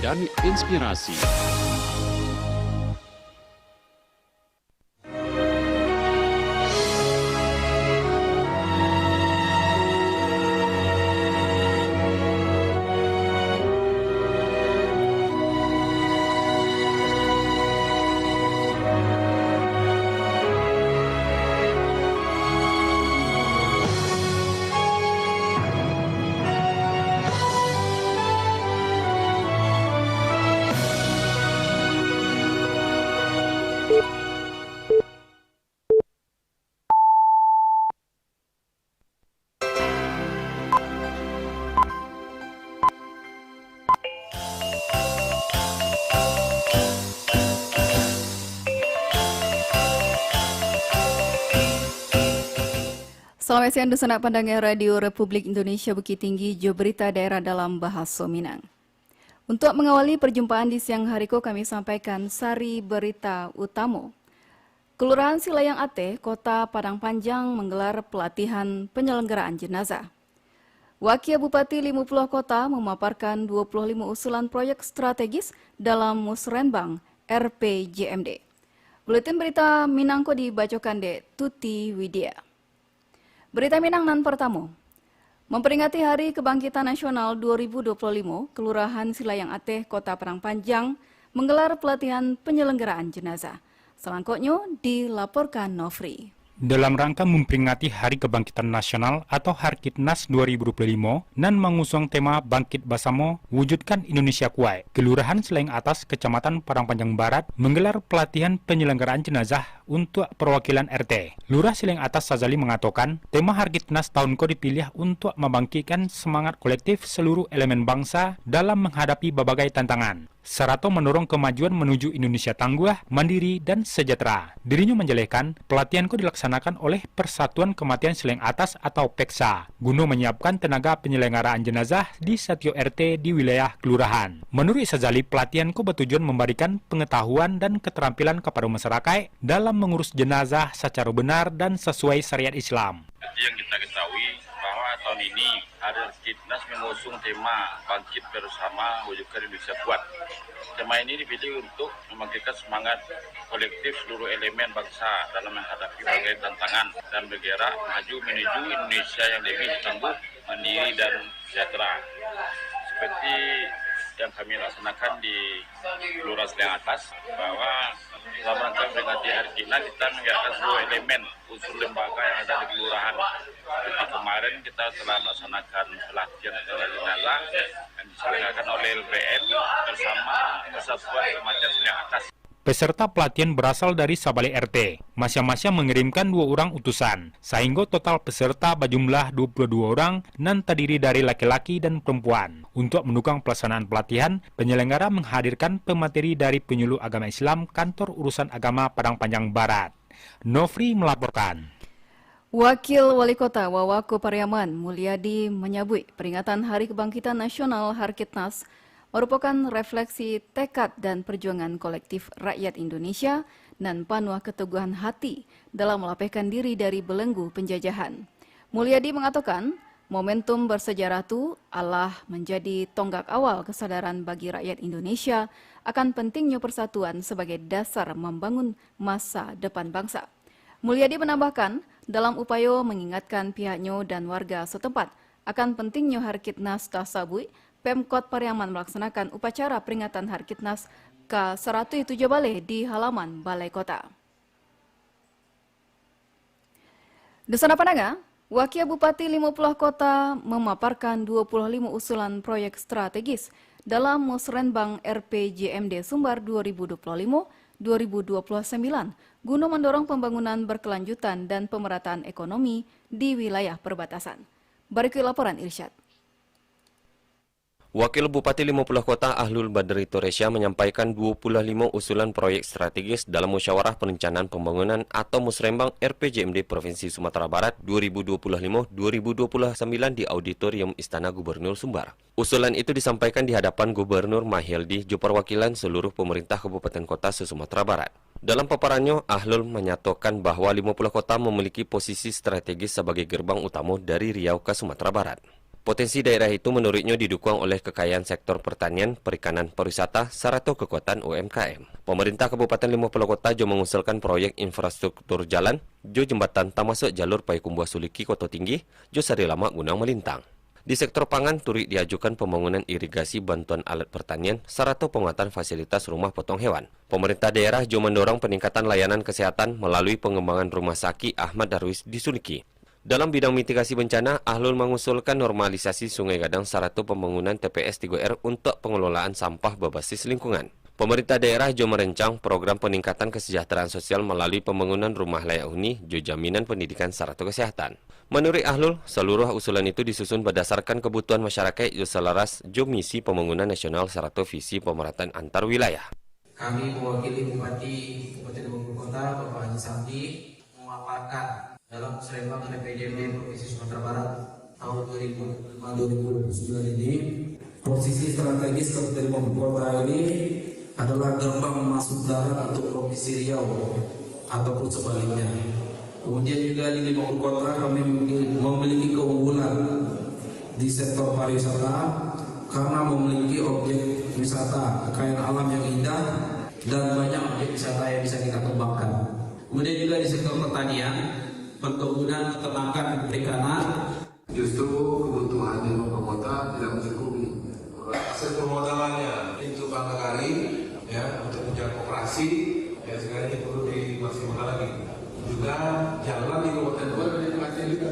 dan inspirasi. Selamat siang, Dusun Pandangan Radio Republik Indonesia Bukit Tinggi, Jo Berita Daerah dalam Bahasa Minang. Untuk mengawali perjumpaan di siang hari kami sampaikan sari berita utama. Kelurahan Silayang Ate, Kota Padang Panjang menggelar pelatihan penyelenggaraan jenazah. Wakil Bupati 50 Kota memaparkan 25 usulan proyek strategis dalam Musrenbang RPJMD. Buletin berita Minangko dibacakan de Tuti Widya. Berita Minang nan pertama. Memperingati Hari Kebangkitan Nasional 2025, Kelurahan Silayang Ate, Kota Padang Panjang menggelar pelatihan penyelenggaraan jenazah. Selangkutnya dilaporkan Nofri. Dalam rangka memperingati Hari Kebangkitan Nasional atau Harkitnas 2025 dan mengusung tema Bangkit Basamo, Wujudkan Indonesia Kuat, Kelurahan Silayang Atas, Kecamatan Padang Panjang Barat menggelar pelatihan penyelenggaraan jenazah untuk perwakilan RT. Lurah Silayang Atas Sazali mengatakan, tema Harkitnas tahun ko dipilih untuk membangkitkan semangat kolektif seluruh elemen bangsa dalam menghadapi berbagai tantangan, serta mendorong kemajuan menuju Indonesia tangguh, mandiri, dan sejahtera. Dirinya menjelaskan, pelatihan ko dilaksanakan oleh Persatuan Kematian Silayang Atas atau PEKSA, guna menyiapkan tenaga penyelenggaraan jenazah di setiap RT di wilayah kelurahan. Menurut Sazali, pelatihan ko bertujuan memberikan pengetahuan dan keterampilan kepada masyarakat dalam mengurus jenazah secara benar dan sesuai syariat Islam. Yang kita ketahui bahwa tahun ini Hari Harkitnas mengusung tema Bangkit Bersama Wujudkan Indonesia Kuat. Tema ini dipilih untuk membangkitkan semangat kolektif seluruh elemen bangsa dalam menghadapi berbagai tantangan dan bergerak maju menuju Indonesia yang lebih tangguh, mandiri, dan sejahtera. Seperti yang kami laksanakan di Kelurahan Silayang Atas, bahwa dalam rangka memperingati Hari Harkitnas kita menggerakkan seluruh elemen unsur lembaga yang ada di kelurahan. Seperti kemarin kita telah melaksanakan pelatihan jenazah yang diselenggarakan oleh LPN bersama Persatuan Kematian Silayang Atas. Peserta pelatihan berasal dari sabalik RT, masing-masing mengirimkan 2 orang utusan, sehingga total peserta berjumlah 22 orang dan terdiri dari laki-laki dan perempuan. Untuk mendukung pelaksanaan pelatihan, penyelenggara menghadirkan pemateri dari Penyuluh Agama Islam Kantor Urusan Agama Padang Panjang Barat. Nofri melaporkan. Wakil Wali Kota Wawako Pariaman Mulyadi menyebut peringatan Hari Kebangkitan Nasional Harkitnas merupakan refleksi tekad dan perjuangan kolektif rakyat Indonesia dan penuh keteguhan hati dalam melapehkan diri dari belenggu penjajahan. Mulyadi mengatakan, momentum bersejarah itu Allah menjadi tonggak awal kesadaran bagi rakyat Indonesia akan pentingnya persatuan sebagai dasar membangun masa depan bangsa. Mulyadi menambahkan, dalam upaya mengingatkan pihaknya dan warga setempat akan pentingnya Harkitnas Tasabui, Pemkot Pariaman melaksanakan upacara peringatan Harkitnas ke-107 Balai di halaman Balai Kota. Dusun Pandangan, Wakil Bupati 50 Kota memaparkan 25 usulan proyek strategis dalam Musrenbang RPJMD Sumbar 2025-2029 guna mendorong pembangunan berkelanjutan dan pemerataan ekonomi di wilayah perbatasan. Berikut laporan Irsyad. Wakil Bupati 50 Kota Ahlul Badri Toresya menyampaikan 25 usulan proyek strategis dalam Musyawarah Perencanaan Pembangunan atau Musrembang RPJMD Provinsi Sumatera Barat 2025-2029 di Auditorium Istana Gubernur Sumbar. Usulan itu disampaikan di hadapan Gubernur Mahildi Ju perwakilan seluruh pemerintah Kabupaten Kota se-Sumatera Barat. Dalam paparannya, Ahlul menyatakan bahwa 50 kota memiliki posisi strategis sebagai gerbang utama dari Riau ke Sumatera Barat. Potensi daerah itu menurutnya didukung oleh kekayaan sektor pertanian, perikanan, pariwisata, serta kekuatan UMKM. Pemerintah Kabupaten 50 Kota jo mengusulkan proyek infrastruktur jalan, jo jembatan termasuk jalur Payakumbuh Suliki Kota Tinggi, jo sari lama gunang melintang. Di sektor pangan, turut diajukan pembangunan irigasi bantuan alat pertanian, serta penguatan fasilitas rumah potong hewan. Pemerintah daerah jo mendorong peningkatan layanan kesehatan melalui pengembangan rumah sakit Ahmad Darwis di Suliki. Dalam bidang mitigasi bencana, Ahlul mengusulkan normalisasi Sungai Gadang serta pembangunan TPS 3R untuk pengelolaan sampah berbasis lingkungan. Pemerintah daerah jo merancang program peningkatan kesejahteraan sosial melalui pembangunan rumah layak huni, jo jaminan pendidikan serta kesehatan. Menurut Ahlul, seluruh usulan itu disusun berdasarkan kebutuhan masyarakat jo selaras jo misi pembangunan nasional serta visi pemerataan antar wilayah. Kami mewakili Bupati Kabupaten 50 Kota, Bapak Haji Samdi, memaparkan dalam Musrembang RPJMD Provinsi Sumatera Barat tahun 2005-2029 ini, posisi strategis Kabupaten 50 Kota ini adalah gerbang masuk darat untuk Provinsi Riau ataupun sebaliknya. Kemudian juga di 50 Kota kami memiliki keunggulan di sektor pariwisata karena memiliki objek wisata kekayaan alam yang indah dan banyak objek wisata yang bisa kita kembangkan. Kemudian juga di sektor pertanian, perkebunan, peternakan, perikanan. Justru kebutuhan di 50 Kota tidak mencukupi. Hasil permodalannya itu bangga kali ya untuk menjaga koperasi ya sekarang ini perlu dimaksimalkan lagi. Juga jalan di Kabupaten Bogor dan di juga.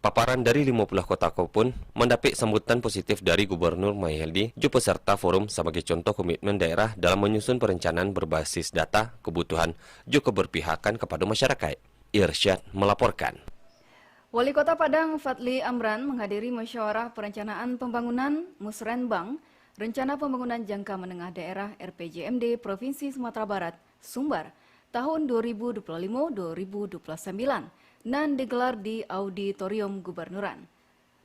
Paparan dari 50 kota pun mendapat sambutan positif dari Gubernur Mahyildi, jo peserta forum sebagai contoh komitmen daerah dalam menyusun perencanaan berbasis data, kebutuhan, jo keberpihakan kepada masyarakat. Irsyad melaporkan. Wali Kota Padang Fadli Amran menghadiri musyawarah perencanaan pembangunan Musrenbang, Rencana Pembangunan Jangka Menengah Daerah RPJMD Provinsi Sumatera Barat, Sumbar, tahun 2025-2029. Dan digelar di Auditorium Gubernuran.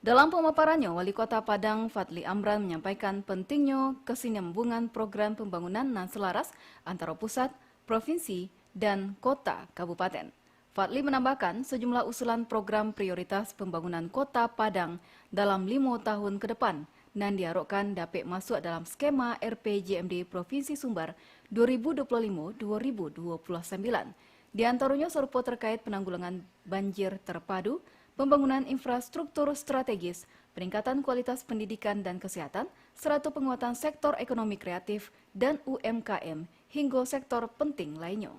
Dalam pemaparannya, Wali Kota Padang Fadli Amran menyampaikan pentingnya kesinambungan program pembangunan nan selaras antara pusat, provinsi, dan kota kabupaten. Fadli menambahkan sejumlah usulan program prioritas pembangunan Kota Padang dalam 5 tahun ke depan dan diharapkan dapat masuk dalam skema RPJMD Provinsi Sumbar 2025-2029. Di antaranya serupa terkait penanggulangan banjir terpadu, pembangunan infrastruktur strategis, peningkatan kualitas pendidikan dan kesehatan, serta penguatan sektor ekonomi kreatif dan UMKM hingga sektor penting lainnya.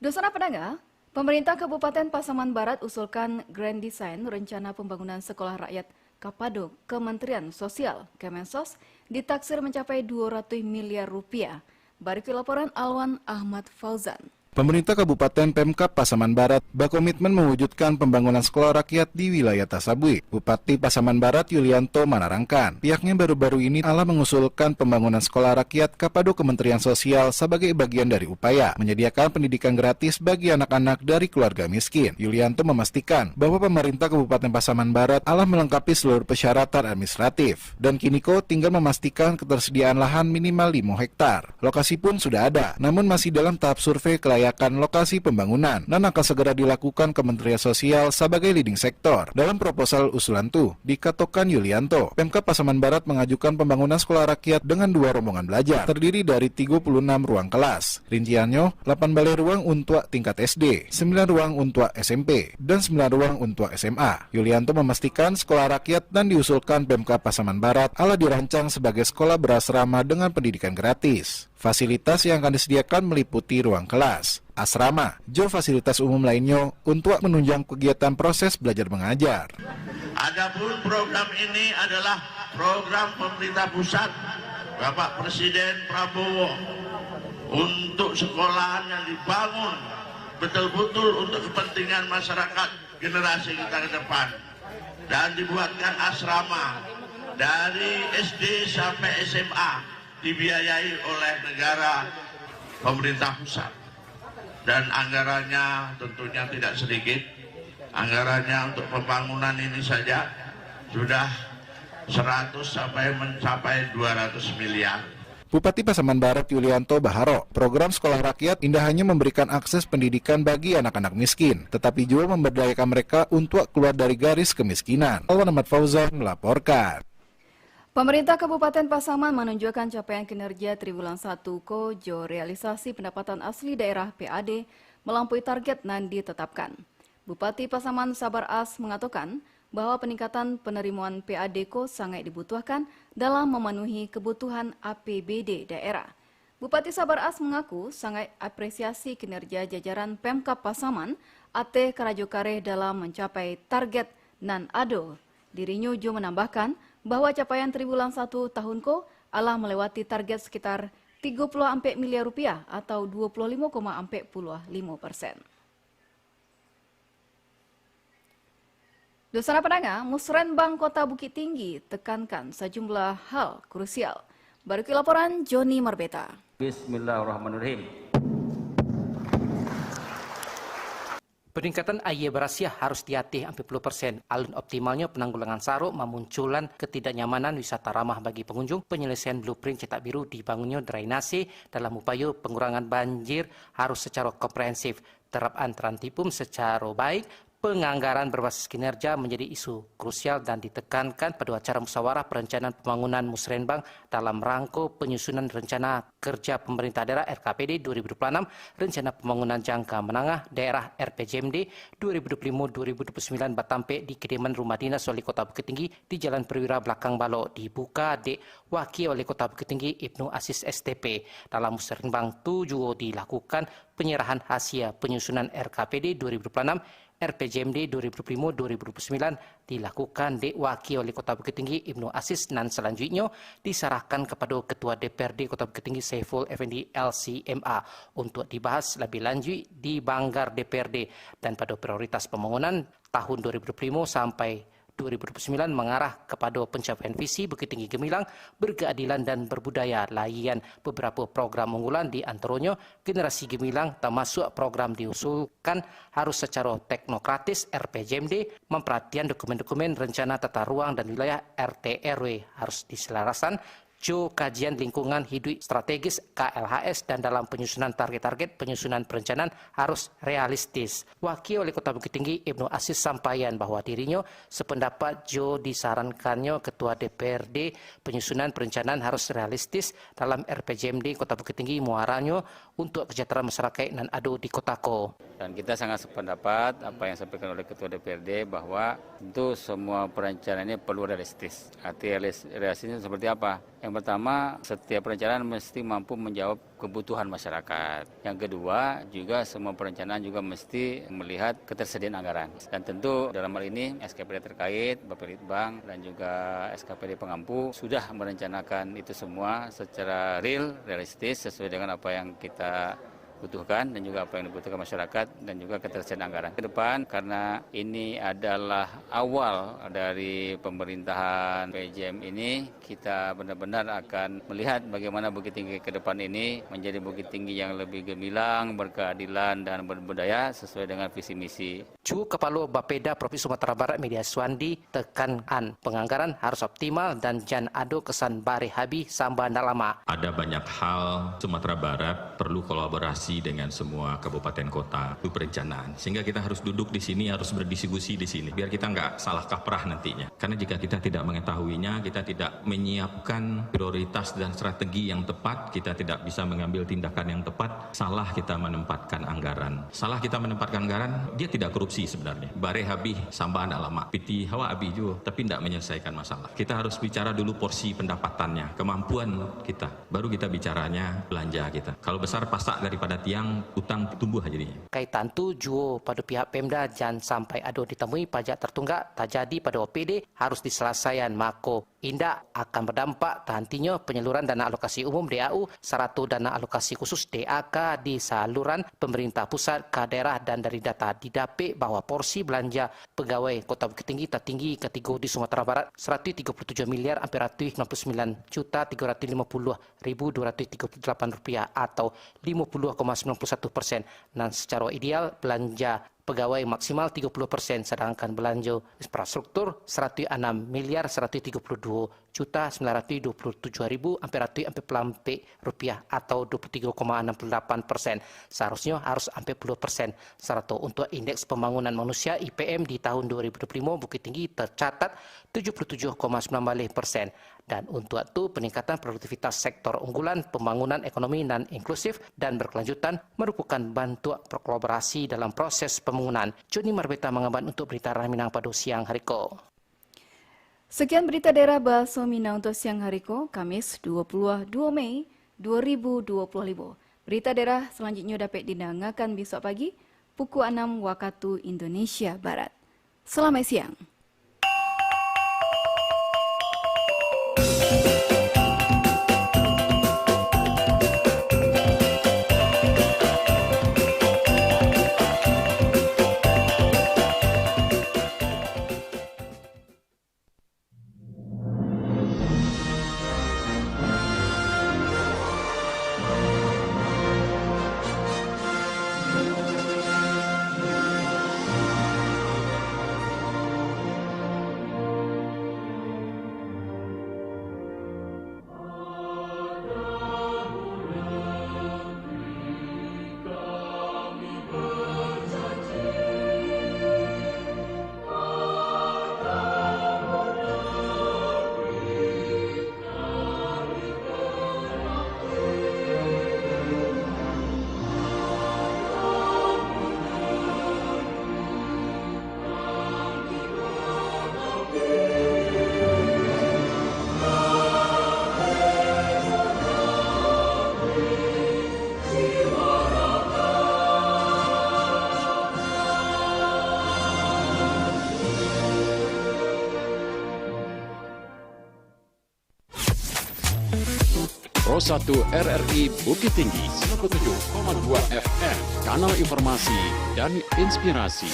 Dosana Pedanga, pemerintah Kabupaten Pasaman Barat usulkan Grand Design Rencana Pembangunan Sekolah Rakyat Kapado Kementerian Sosial Kemensos ditaksir mencapai 200 miliar rupiah. Berikut laporan Alwan Ahmad Fauzan. Pemerintah Kabupaten Pemkab Pasaman Barat berkomitmen mewujudkan pembangunan sekolah rakyat di wilayah Tasabui. Bupati Pasaman Barat Yulianto menerangkan, pihaknya baru-baru ini telah mengusulkan pembangunan sekolah rakyat kepada Kementerian Sosial sebagai bagian dari upaya menyediakan pendidikan gratis bagi anak-anak dari keluarga miskin. Yulianto memastikan bahwa pemerintah Kabupaten Pasaman Barat telah melengkapi seluruh persyaratan administratif dan kiniko tinggal memastikan ketersediaan lahan minimal 5 hektar. Lokasi pun sudah ada, namun masih dalam tahap survei kelayakan lokasi pembangunan dan akan segera dilakukan Kementerian Sosial sebagai leading sektor. Dalam proposal usulan itu, dikatakan Yulianto, Pemkab Pasaman Barat mengajukan pembangunan sekolah rakyat dengan 2 rombongan belajar, terdiri dari 36 ruang kelas. Rinciannya, 8 balai ruang untuk tingkat SD, 9 ruang untuk SMP, dan 9 ruang untuk SMA. Yulianto memastikan sekolah rakyat dan diusulkan Pemkab Pasaman Barat ala dirancang sebagai sekolah berasrama dengan pendidikan gratis. Fasilitas yang akan disediakan meliputi ruang kelas, asrama, jo fasilitas umum lainnya untuk menunjang kegiatan proses belajar mengajar. Adapun program ini adalah program pemerintah pusat, Bapak Presiden Prabowo, untuk sekolahan yang dibangun betul-betul untuk kepentingan masyarakat generasi kita ke depan. Dan dibuatkan asrama dari SD sampai SMA dibiayai oleh negara pemerintah pusat. Dan anggarannya tentunya tidak sedikit. Anggarannya untuk pembangunan ini saja sudah 100 sampai mencapai 200 miliar. Bupati Pasaman Barat Yulianto Baharo, program sekolah rakyat tidak hanya memberikan akses pendidikan bagi anak-anak miskin, tetapi juga memberdayakan mereka untuk keluar dari garis kemiskinan. Alwan Ahmad Fauzan melaporkan. Pemerintah Kabupaten Pasaman menunjukkan capaian kinerja triwulan 1 Kojo realisasi pendapatan asli daerah PAD melampaui target yang ditetapkan. Bupati Pasaman Sabar As mengatakan bahwa peningkatan penerimaan PAD Ko sangat dibutuhkan dalam memenuhi kebutuhan APBD daerah. Bupati Sabar As mengaku sangat apresiasi kinerja jajaran Pemkab Pasaman Ate Karajokare dalam mencapai target nan ado. Dirinya juga menambahkan bahwa capaian triwulan 1 tahun ko adalah melewati target sekitar 30 miliar rupiah atau 25,45%. Dosana Penanga, Musrenbang Kota Bukit Tinggi tekankan sejumlah hal krusial. Berikut laporan Joni Marbeta. Bismillahirrahmanirrahim. Peningkatan air berasia harus diatih 40%. Alun optimalnya penanggulangan saruk memunculan ketidaknyamanan wisata ramah bagi pengunjung. Penyelesaian blueprint cetak biru dibangunnya drainase dalam upaya pengurangan banjir harus secara komprehensif. Terapkan terantipum secara baik. Penganggaran berbasis kinerja menjadi isu krusial dan ditekankan pada acara musyawarah perencanaan pembangunan Musrenbang dalam rangka penyusunan rencana kerja pemerintah daerah RKPD 2026, rencana pembangunan jangka menengah daerah RPJMD 2025-2029 Batampe di kediaman Rumah Dinas Wali Kota Bukit Tinggi di Jalan Perwira Belakang Balok dibuka di Wakil Wali Kota Bukit Tinggi Ibnu Aziz STP. Dalam Musrenbang itu juga dilakukan penyerahan hasil penyusunan RKPD 2026 RPJMD 2025-2029 dilakukan di Wakil Wali Kota Bukit Tinggi Ibnu Aziz dan selanjutnya diserahkan kepada Ketua DPRD Kota Bukit Tinggi Saiful Effendi LCMA untuk dibahas lebih lanjut di Banggar DPRD dan pada prioritas pembangunan tahun 2025 sampai 2029 mengarah kepada pencapaian visi Bukit Tinggi Gemilang berkeadilan dan berbudaya layan beberapa program unggulan di antaranya generasi Gemilang termasuk program diusulkan harus secara teknokratis RPJMD memperhatikan dokumen-dokumen rencana tata ruang dan wilayah RT RW harus diselarasan kajian lingkungan hidup strategis KLHS dan dalam penyusunan target-target penyusunan perencanaan harus realistis. Wakil Wali Kota Bukit Tinggi Ibnu Aziz sampaikan bahwa dirinya sependapat disarankannya Ketua DPRD penyusunan perencanaan harus realistis dalam RPJMD Kota Bukit Tinggi muaranya untuk kesejahteraan masyarakat dan ado di Kotako. Dan kita sangat sependapat apa yang disampaikan oleh Ketua DPRD bahwa tentu semua perencanaan ini perlu realistis. Arti realistisnya seperti apa? Yang pertama, setiap perencanaan mesti mampu menjawab kebutuhan masyarakat. Yang kedua, juga semua perencanaan juga mesti melihat ketersediaan anggaran. Dan tentu dalam hal ini SKPD terkait, Bapelitbang dan juga SKPD Pengampu sudah merencanakan itu semua secara realistis sesuai dengan apa yang kita butuhkan dan juga apa yang dibutuhkan masyarakat dan juga ketersediaan anggaran. Ke depan karena ini adalah awal dari pemerintahan PJM ini, kita benar-benar akan melihat bagaimana Bukit Tinggi ke depan ini menjadi Bukit Tinggi yang lebih gemilang, berkeadilan dan berbudaya sesuai dengan visi misi. Kepala Bapeda Provinsi Sumatera Barat Media Suandi tekankan penganggaran harus optimal dan jangan ado kesan bare habi sambanda lama. Ada banyak hal Sumatera Barat perlu kolaborasi dengan semua kabupaten kota itu perencanaan, sehingga kita harus duduk di sini, harus berdiskusi di sini biar kita nggak salah kaprah nantinya, karena jika kita tidak mengetahuinya, kita tidak menyiapkan prioritas dan strategi yang tepat, kita tidak bisa mengambil tindakan yang tepat. Salah kita menempatkan anggaran, dia tidak korupsi sebenarnya, bare habis sambah anak lama piti hawa abi juga, tapi tidak menyelesaikan masalah. Kita harus bicara dulu porsi pendapatannya, kemampuan kita, baru kita bicaranya belanja kita. Kalau besar pasak daripada tiang, utang tumbuh jadinya. Kaitan tujuh pada pihak Pemda jangan sampai ada ditemui pajak tertunggak tak jadi pada OPD harus diselesaikan mako indah akan berdampak terhentinya penyaluran dana alokasi umum DAU serta dana alokasi khusus DAK di saluran pemerintah pusat ke daerah. Dan dari data didapik bahwa porsi belanja pegawai Kota Bukit Tinggi tertinggi ketiga di Sumatera Barat 137 miliar hampir 99 juta 350.238 rupiah atau 50,91%. Dan secara ideal belanja pegawai maksimal 30%, sedangkan belanja infrastruktur 106 miliar 132.927.440 rupiah atau 23,68%. Seharusnya harus 40%. Serta untuk indeks pembangunan manusia IPM di tahun 2025 Bukit Tinggi tercatat 77,9%. Dan untuk itu peningkatan produktivitas sektor unggulan pembangunan ekonomi dan inklusif dan berkelanjutan merupakan bentuk berkolaborasi dalam proses pembangunan. Joni Marbeta mengemban untuk berita Rakyat Minang pada siang hari ko. Sekian berita daerah Bahasa Minang untuk siang hari ko, Kamis 22 Mei 2025. Berita daerah selanjutnya dapat didengarkan besok pagi pukul 6 waktu Indonesia Barat. Selamat siang. Pro 1 RRI Bukit Tinggi 97,2 FM, kanal informasi dan inspirasi.